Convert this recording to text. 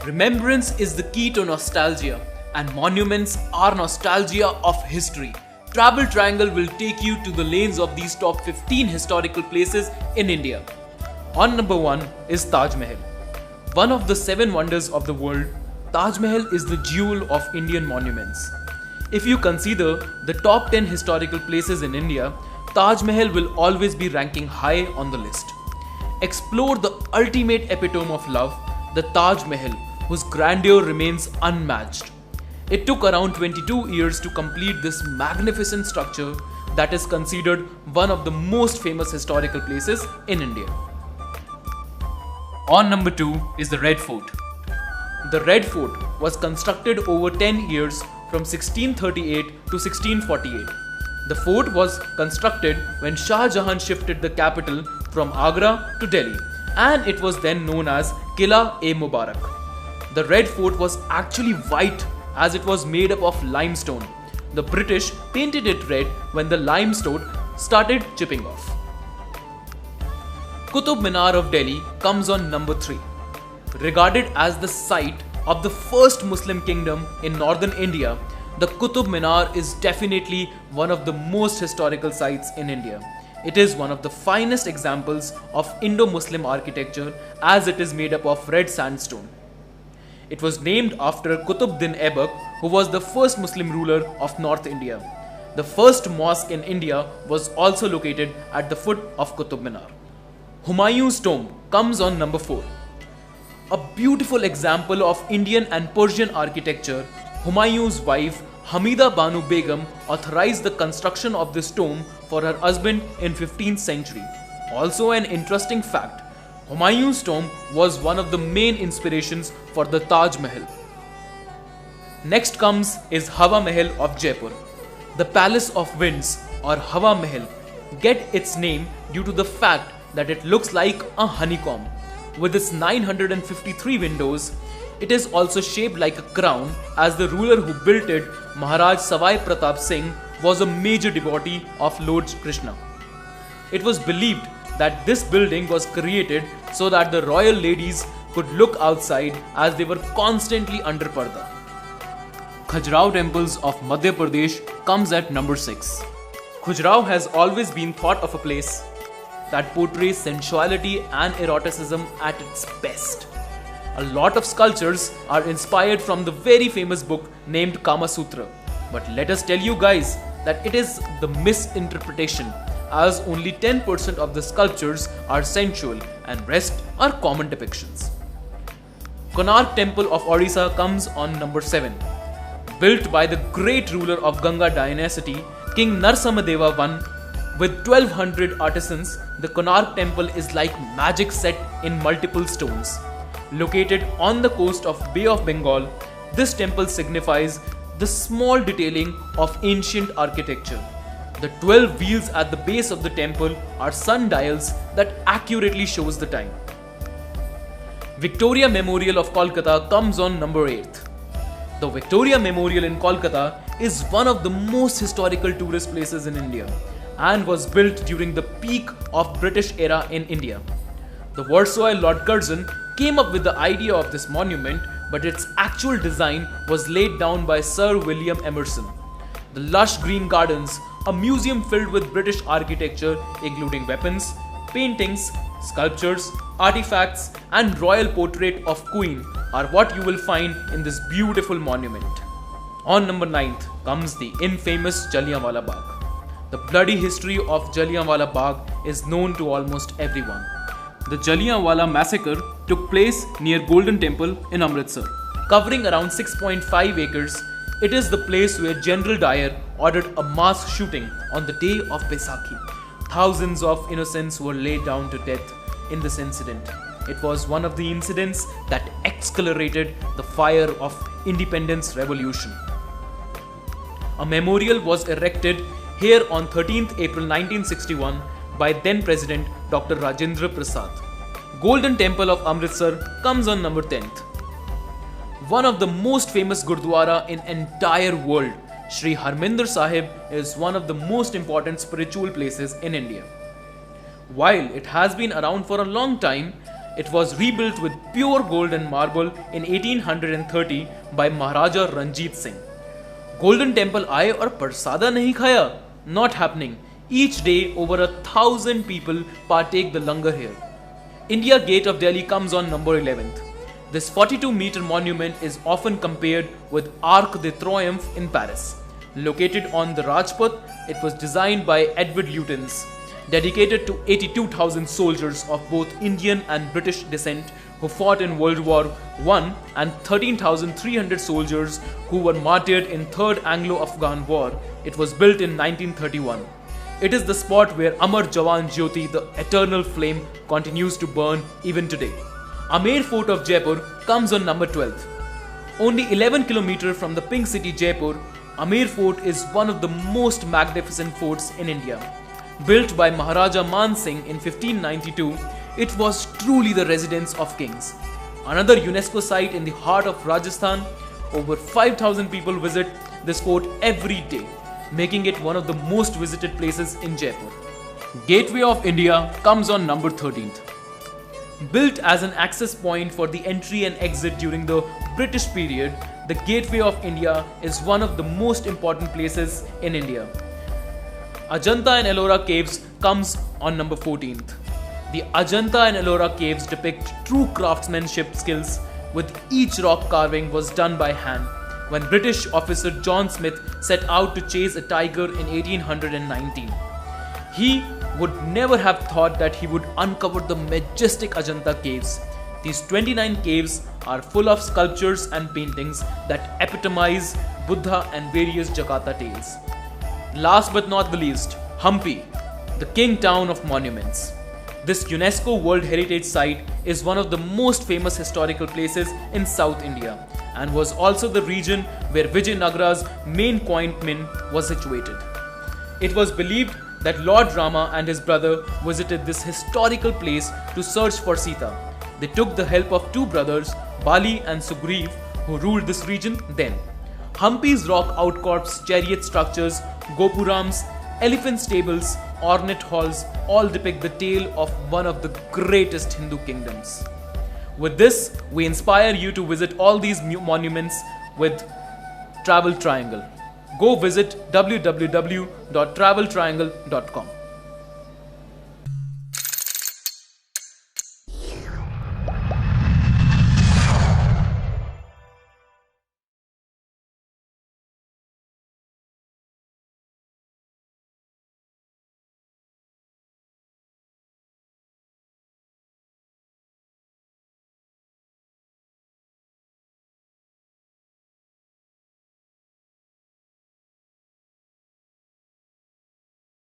Remembrance is the key to nostalgia, and monuments are nostalgia of history. Travel Triangle will take you to the lanes of these top 15 historical places in India. On number 1 is Taj Mahal. One of the 7 wonders of the world, Taj Mahal is the jewel of Indian monuments. If you consider the top 10 historical places in India, Taj Mahal will always be ranking high on the list. Explore the ultimate epitome of love, the Taj Mahal, whose grandeur remains unmatched. It took around 22 years to complete this magnificent structure that is considered one of the most famous historical places in India. On number 2 is the Red Fort. The Red Fort was constructed over 10 years from 1638 to 1648. The fort was constructed when Shah Jahan shifted the capital from Agra to Delhi, and it was then known as Qila-e-Mubarak. The Red Fort was actually white as it was made up of limestone. The British painted it red when the limestone started chipping off. Qutub Minar of Delhi comes on number 3. Regarded as the site of the first Muslim kingdom in northern India, the Qutub Minar is definitely one of the most historical sites in India. It is one of the finest examples of Indo-Muslim architecture as it is made up of red sandstone. It was named after Qutbuddin Aibak, who was the first Muslim ruler of North India. The first mosque in India was also located at the foot of Qutub Minar. Humayun's tomb comes on number 4. A beautiful example of Indian and Persian architecture, Humayun's wife Hamida Banu Begum authorized the construction of this tomb for her husband in 15th century. Also an interesting fact, Humayun's tomb was one of the main inspirations for the Taj Mahal. Next comes is Hawa Mahal of Jaipur. The Palace of Winds or Hawa Mahal get its name due to the fact that it looks like a honeycomb. With its 953 windows, it is also shaped like a crown, as the ruler who built it, Maharaj Savai Pratap Singh, was a major devotee of Lord Krishna. It was believed that this building was created so that the royal ladies could look outside as they were constantly under parda. Khajuraho temples of Madhya Pradesh comes at number 6. Khajuraho has always been thought of a place that portrays sensuality and eroticism at its best. A lot of sculptures are inspired from the very famous book named Kama Sutra. But let us tell you guys that it is the misinterpretation, as only 10% of the sculptures are sensual and rest are common depictions. Konark Temple of Odisha comes on number 7. Built by the great ruler of Ganga dynasty, King Narasimhadeva I, with 1200 artisans, the Konark Temple is like magic set in multiple stones. Located on the coast of Bay of Bengal, this temple signifies the small detailing of ancient architecture. The 12 wheels at the base of the temple are sundials that accurately shows the time. Victoria Memorial of Kolkata comes on number 8. The Victoria Memorial in Kolkata is one of the most historical tourist places in India and was built during the peak of British era in India. The Viceroy Lord Curzon came up with the idea of this monument, but its actual design was laid down by Sir William Emerson. The lush green gardens, a museum filled with British architecture including weapons, paintings, sculptures, artifacts and royal portrait of Queen are what you will find in this beautiful monument. On number 9th comes the infamous Jallianwala Bagh. The bloody history of Jallianwala Bagh is known to almost everyone. The Jallianwala massacre took place near Golden Temple in Amritsar. Covering around 6.5 acres, it is the place where General Dyer ordered a mass shooting on the day of Baisakhi. Thousands of innocents were laid down to death in this incident. It was one of the incidents that accelerated the fire of independence revolution. A memorial was erected here on 13th April 1961 by then President Dr. Rajendra Prasad. Golden Temple of Amritsar comes on number 10th. One of the most famous Gurdwara in entire world, Sri Harmandir Sahib, is one of the most important spiritual places in India. While it has been around for a long time, It was rebuilt with pure gold and marble in 1830 by Maharaja Ranjit Singh. Golden Temple आए और प्रसादा नहीं खाया? Not happening. Each day over 1,000 people partake the langar here. India Gate of Delhi comes on number 11th. This 42-meter monument is often compared with Arc de Triomphe in Paris. Located on the Rajpath, it was designed by Edward Lutyens, dedicated to 82,000 soldiers of both Indian and British descent who fought in World War I and 13,300 soldiers who were martyred in Third Anglo-Afghan War. It was built in 1931. It is the spot where Amar Jawan Jyoti, the eternal flame, continues to burn even today. Amer Fort of Jaipur comes on number 12th. Only 11 km from the Pink City Jaipur, Amer Fort is one of the most magnificent forts in India. Built by Maharaja Man Singh in 1592, it was truly the residence of kings. Another UNESCO site in the heart of Rajasthan, over 5,000 people visit this fort every day, making it one of the most visited places in Jaipur. Gateway of India comes on number 13th. Built as an access point for the entry and exit during the British period, the Gateway of India is one of the most important places in India. Ajanta and Ellora Caves comes on number 14th. The Ajanta and Ellora Caves depict true craftsmanship skills, with each rock carving was done by hand when British officer John Smith set out to chase a tiger in 1819. He would never have thought that he would uncover the majestic Ajanta Caves. These 29 caves are full of sculptures and paintings that epitomize Buddha and various Jakarta tales. Last but not the least, Hampi, the king town of monuments. This UNESCO World Heritage Site is one of the most famous historical places in South India and was also the region where Vijayanagara's main coin mint was situated. It was believed that Lord Rama and his brother visited this historical place to search for Sita. They took the help of two brothers, Bali and Sugriv, who ruled this region then. Hampi's rock outcrops, chariot structures, gopurams, elephant stables, ornate halls all depict the tale of one of the greatest Hindu kingdoms. With this, we inspire you to visit all these monuments with Travel Triangle. Go visit www.traveltriangle.com.